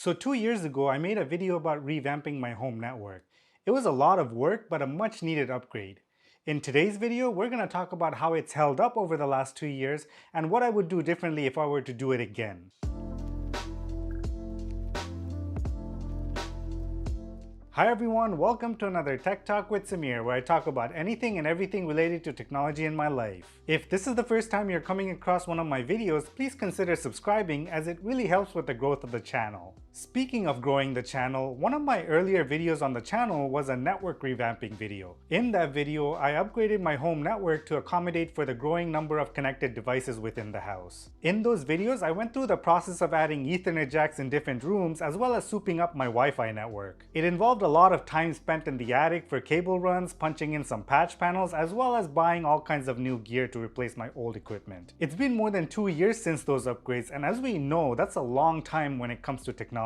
So 2 years ago, I made a video about revamping my home network. It was a lot of work, but a much needed upgrade. In today's video, we're going to talk about how it's held up over the last 2 years and what I would do differently if I were to do it again. Hi everyone, welcome to another Tech Talk with Samir, where I talk about anything and everything related to technology in my life. If this is the first time you're coming across one of my videos, please consider subscribing as it really helps with the growth of the channel. Speaking of growing the channel, one of my earlier videos on the channel was a network revamping video. In that video, I upgraded my home network to accommodate for the growing number of connected devices within the house. In those videos, I went through the process of adding Ethernet jacks in different rooms as well as souping up my Wi-Fi network. It involved a lot of time spent in the attic for cable runs, punching in some patch panels, as well as buying all kinds of new gear to replace my old equipment. It's been more than 2 years since those upgrades, and as we know, that's a long time when it comes to technology.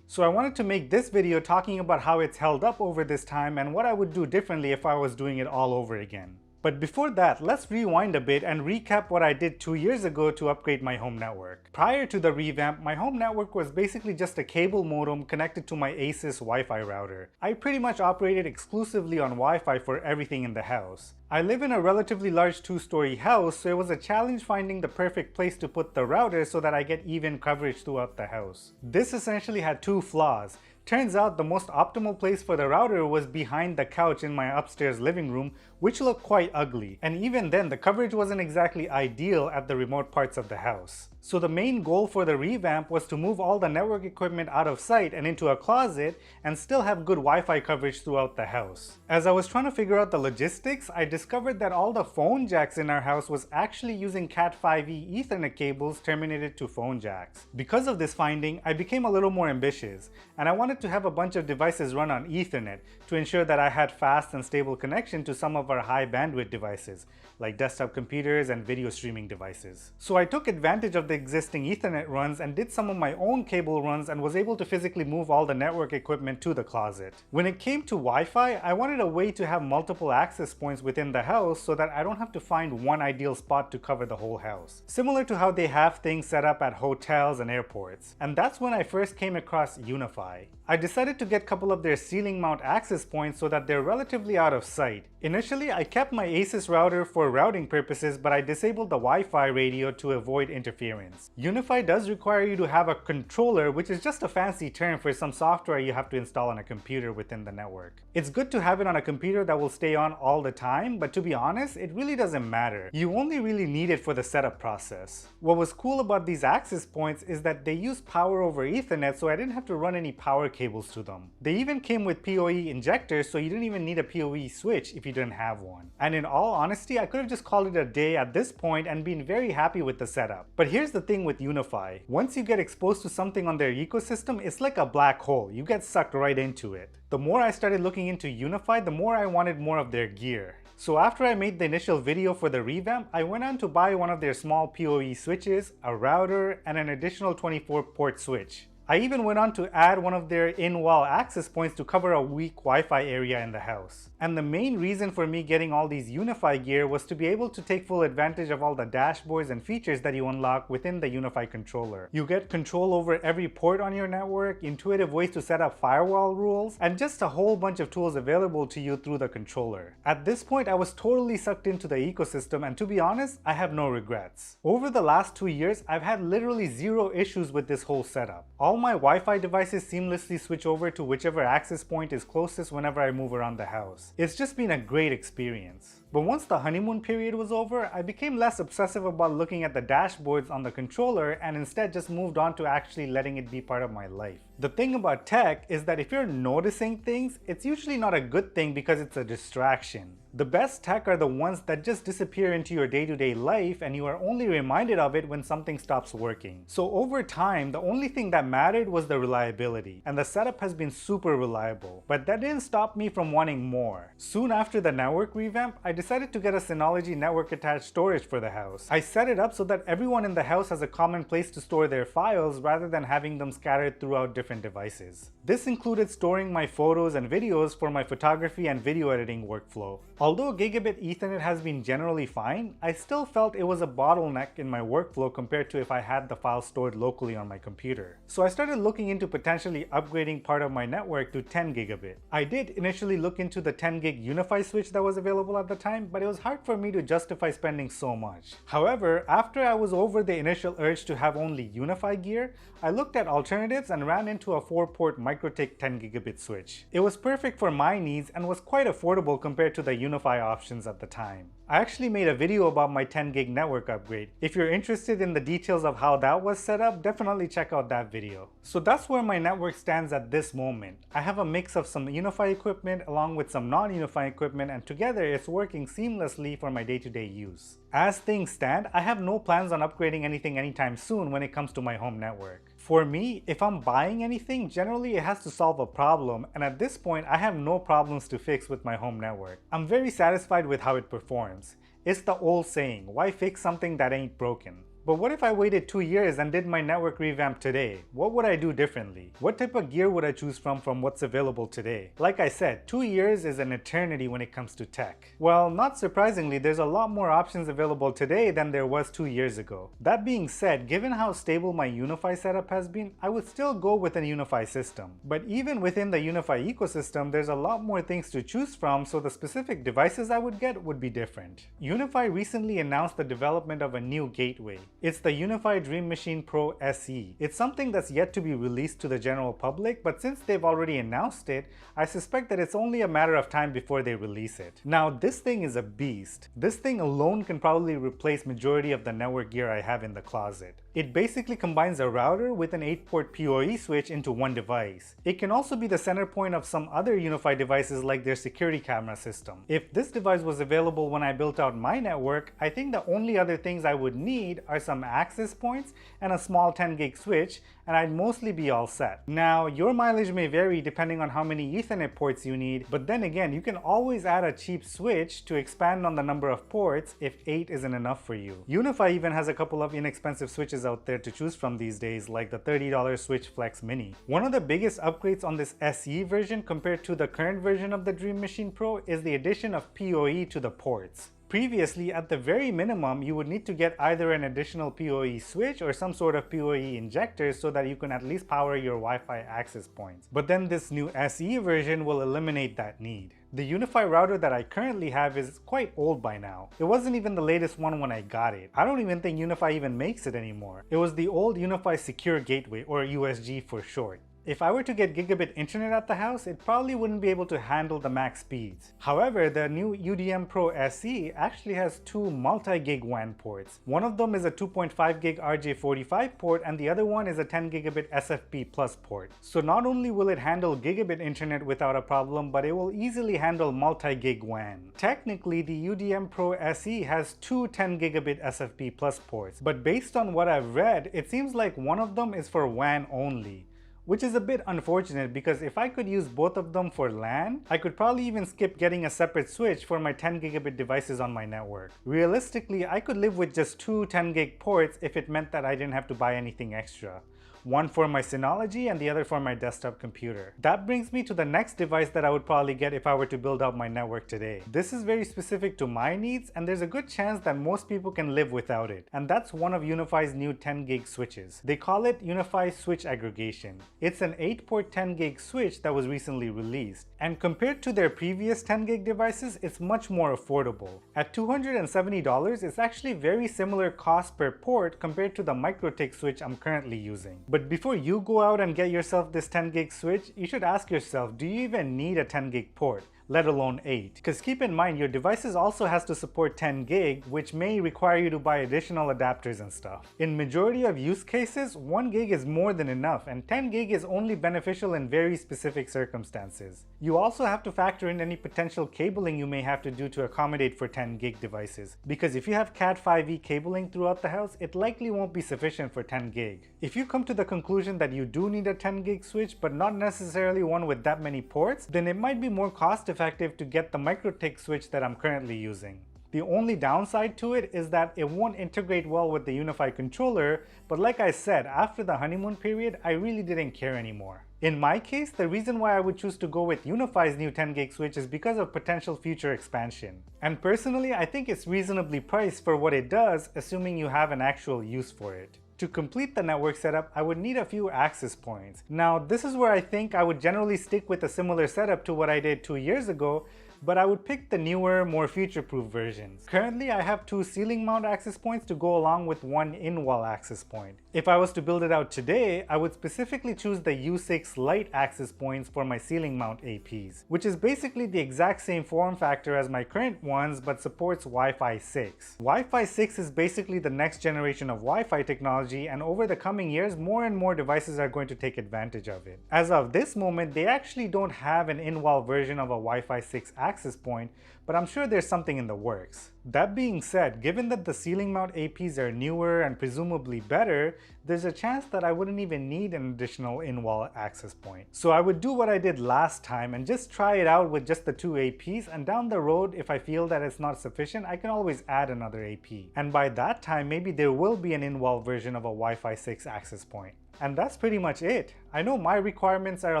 So I wanted to make this video talking about how it's held up over this time and what I would do differently if I was doing it all over again. But before that, let's rewind a bit and recap what I did 2 years ago to upgrade my home network. Prior to the revamp, my home network was basically just a cable modem connected to my Asus Wi-Fi router. I pretty much operated exclusively on Wi-Fi for everything in the house. I live in a relatively large 2-story house, so it was a challenge finding the perfect place to put the router so that I get even coverage throughout the house. This essentially had two flaws. Turns out the most optimal place for the router was behind the couch in my upstairs living room, which looked quite ugly. And even then, the coverage wasn't exactly ideal at the remote parts of the house. So the main goal for the revamp was to move all the network equipment out of sight and into a closet and still have good Wi-Fi coverage throughout the house. As I was trying to figure out the logistics, I discovered that all the phone jacks in our house was actually using Cat5e Ethernet cables terminated to phone jacks. Because of this finding, I became a little more ambitious, and I wanted to have a bunch of devices run on Ethernet to ensure that I had fast and stable connection to some of our high bandwidth devices, like desktop computers and video streaming devices. So I took advantage of the existing Ethernet runs and did some of my own cable runs and was able to physically move all the network equipment to the closet. When it came to Wi-Fi, I wanted a way to have multiple access points within the house so that I don't have to find one ideal spot to cover the whole house. Similar to how they have things set up at hotels and airports. And that's when I first came across UniFi. I decided to get a couple of their ceiling mount access points so that they're relatively out of sight. Initially, I kept my Asus router for routing purposes, but I disabled the Wi-Fi radio to avoid interference. UniFi does require you to have a controller, which is just a fancy term for some software you have to install on a computer within the network. It's good to have it on a computer that will stay on all the time, but to be honest, it really doesn't matter. You only really need it for the setup process. What was cool about these access points is that they use power over Ethernet, so I didn't have to run any power cables to them. They even came with PoE injectors, so you didn't even need a PoE switch if you didn't have one. And in all honesty, I could have just called it a day at this point and been very happy with the setup. But here's the thing with UniFi. Once you get exposed to something on their ecosystem, it's like a black hole. You get sucked right into it. The more I started looking into UniFi, the more I wanted more of their gear. So after I made the initial video for the revamp, I went on to buy one of their small PoE switches, a router, and an additional 24-port switch. I even went on to add one of their in-wall access points to cover a weak Wi-Fi area in the house. And the main reason for me getting all these UniFi gear was to be able to take full advantage of all the dashboards and features that you unlock within the UniFi controller. You get control over every port on your network, intuitive ways to set up firewall rules, and just a whole bunch of tools available to you through the controller. At this point, I was totally sucked into the ecosystem, and to be honest, I have no regrets. Over the last 2 years, I've had literally zero issues with this whole setup. All my Wi-Fi devices seamlessly switch over to whichever access point is closest whenever I move around the house. It's just been a great experience. But once the honeymoon period was over, I became less obsessive about looking at the dashboards on the controller and instead just moved on to actually letting it be part of my life. The thing about tech is that if you're noticing things, it's usually not a good thing because it's a distraction. The best tech are the ones that just disappear into your day-to-day life and you are only reminded of it when something stops working. So over time, the only thing that mattered was the reliability, and the setup has been super reliable. But that didn't stop me from wanting more. Soon after the network revamp, I decided decided to get a Synology network attached storage for the house. I set it up so that everyone in the house has a common place to store their files rather than having them scattered throughout different devices. This included storing my photos and videos for my photography and video editing workflow. Although Gigabit Ethernet has been generally fine, I still felt it was a bottleneck in my workflow compared to if I had the files stored locally on my computer. So I started looking into potentially upgrading part of my network to 10 gigabit. I did initially look into the 10 gig UniFi switch that was available at the time, but it was hard for me to justify spending so much. However, after I was over the initial urge to have only UniFi gear, I looked at alternatives and ran into a 4-port MikroTik 10 gigabit switch. It was perfect for my needs and was quite affordable compared to the UniFi options at the time. I actually made a video about my 10 gig network upgrade. If you're interested in the details of how that was set up, definitely check out that video. So that's where my network stands at this moment. I have a mix of some UniFi equipment along with some non-UniFi equipment, and together it's working seamlessly for my day-to-day use. As things stand, I have no plans on upgrading anything anytime soon when it comes to my home network. For me, if I'm buying anything, generally it has to solve a problem, and at this point I have no problems to fix with my home network. I'm very satisfied with how it performs. It's the old saying, why fix something that ain't broken? But what if I waited 2 years and did my network revamp today? What would I do differently? What type of gear would I choose from what's available today? Like I said, 2 years is an eternity when it comes to tech. Well, not surprisingly, there's a lot more options available today than there was 2 years ago. That being said, given how stable my UniFi setup has been, I would still go with a UniFi system. But even within the UniFi ecosystem, there's a lot more things to choose from, so the specific devices I would get would be different. UniFi recently announced the development of a new gateway. It's the UniFi Dream Machine Pro SE. It's something that's yet to be released to the general public, but since they've already announced it, I suspect that it's only a matter of time before they release it. Now, this thing is a beast. This thing alone can probably replace majority of the network gear I have in the closet. It basically combines a router with an 8-port PoE switch into one device. It can also be the center point of some other UniFi devices like their security camera system. If this device was available when I built out my network, I think the only other things I would need are some access points and a small 10 gig switch, and I'd mostly be all set. Now, your mileage may vary depending on how many Ethernet ports you need, but then again, you can always add a cheap switch to expand on the number of ports if 8 isn't enough for you. UniFi even has a couple of inexpensive switches out there to choose from these days, like the $30 Switch Flex Mini. One of the biggest upgrades on this SE version compared to the current version of the Dream Machine Pro is the addition of PoE to the ports. Previously, at the very minimum, you would need to get either an additional PoE switch or some sort of PoE injector so that you can at least power your Wi-Fi access points. But then this new SE version will eliminate that need. The UniFi router that I currently have is quite old by now. It wasn't even the latest one when I got it. I don't even think UniFi even makes it anymore. It was the old UniFi Secure Gateway, or USG for short. If I were to get gigabit internet at the house, it probably wouldn't be able to handle the max speeds. However, the new UDM Pro SE actually has 2 multi-gig WAN ports. One of them is a 2.5 gig RJ45 port and the other one is a 10 gigabit SFP Plus port. So not only will it handle gigabit internet without a problem, but it will easily handle multi-gig WAN. Technically, the UDM Pro SE has 2 10 gigabit SFP Plus ports, but based on what I've read, it seems like one of them is for WAN only. Which is a bit unfortunate because if I could use both of them for LAN, I could probably even skip getting a separate switch for my 10 gigabit devices on my network. Realistically, I could live with just 2 10 gig ports if it meant that I didn't have to buy anything extra. One for my Synology and the other for my desktop computer. That brings me to the next device that I would probably get if I were to build out my network today. This is very specific to my needs and there's a good chance that most people can live without it. And that's one of UniFi's new 10 gig switches. They call it UniFi Switch Aggregation. It's an 8-port 10 gig switch that was recently released. And compared to their previous 10 gig devices, it's much more affordable. At $270, it's actually very similar cost per port compared to the MikroTik switch I'm currently using. But before you go out and get yourself this 10 gig switch, you should ask yourself, do you even need a 10 gig port? Let alone 8. Because keep in mind, your devices also has to support 10 gig, which may require you to buy additional adapters and stuff. In majority of use cases, 1 gig is more than enough, and 10 gig is only beneficial in very specific circumstances. You also have to factor in any potential cabling you may have to do to accommodate for 10 gig devices, because if you have Cat5e cabling throughout the house, it likely won't be sufficient for 10 gig. If you come to the conclusion that you do need a 10 gig switch, but not necessarily one with that many ports, then it might be more cost effective to get the MikroTik switch that I'm currently using. The only downside to it is that it won't integrate well with the UniFi controller, but like I said, after the honeymoon period, I really didn't care anymore. In my case, the reason why I would choose to go with UniFi's new 10 gig switch is because of potential future expansion. And personally, I think it's reasonably priced for what it does, assuming you have an actual use for it. To complete the network setup, I would need a few access points. Now, this is where I think I would generally stick with a similar setup to what I did 2 years ago, but I would pick the newer, more future-proof versions. Currently, I have 2 ceiling mount access points to go along with 1 in-wall access point. If I was to build it out today, I would specifically choose the U6 Lite access points for my ceiling mount APs, which is basically the exact same form factor as my current ones but supports Wi-Fi 6. Wi-Fi 6 is basically the next generation of Wi-Fi technology, and over the coming years, more and more devices are going to take advantage of it. As of this moment, they actually don't have an in-wall version of a Wi-Fi 6 access point, but I'm sure there's something in the works. That being said, given that the ceiling mount APs are newer and presumably better, there's a chance that I wouldn't even need an additional in-wall access point. So I would do what I did last time and just try it out with just the 2 APs, and down the road, if I feel that it's not sufficient, I can always add another AP. And by that time, maybe there will be an in-wall version of a Wi-Fi 6 access point. And that's pretty much it. I know my requirements are a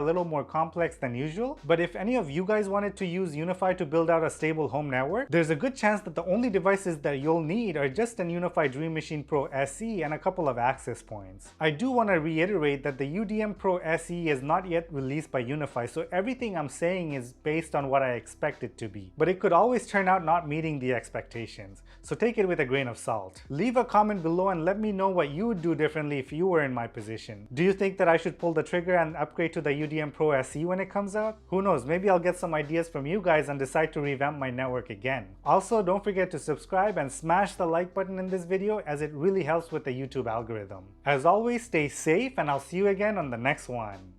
little more complex than usual, but if any of you guys wanted to use UniFi to build out a stable home network, there's a good chance that the only devices that you'll need are just an UniFi Dream Machine Pro SE and a couple of access points. I do want to reiterate that the UDM Pro SE is not yet released by UniFi, so everything I'm saying is based on what I expect it to be. But it could always turn out not meeting the expectations, so take it with a grain of salt. Leave a comment below and let me know what you would do differently if you were in my position. Do you think that I should pull the trigger and upgrade to the UDM Pro SE when it comes out? Who knows, maybe I'll get some ideas from you guys and decide to revamp my network again. Also, don't forget to subscribe and smash the like button in this video, as it really helps with the YouTube algorithm. As always, stay safe and I'll see you again on the next one.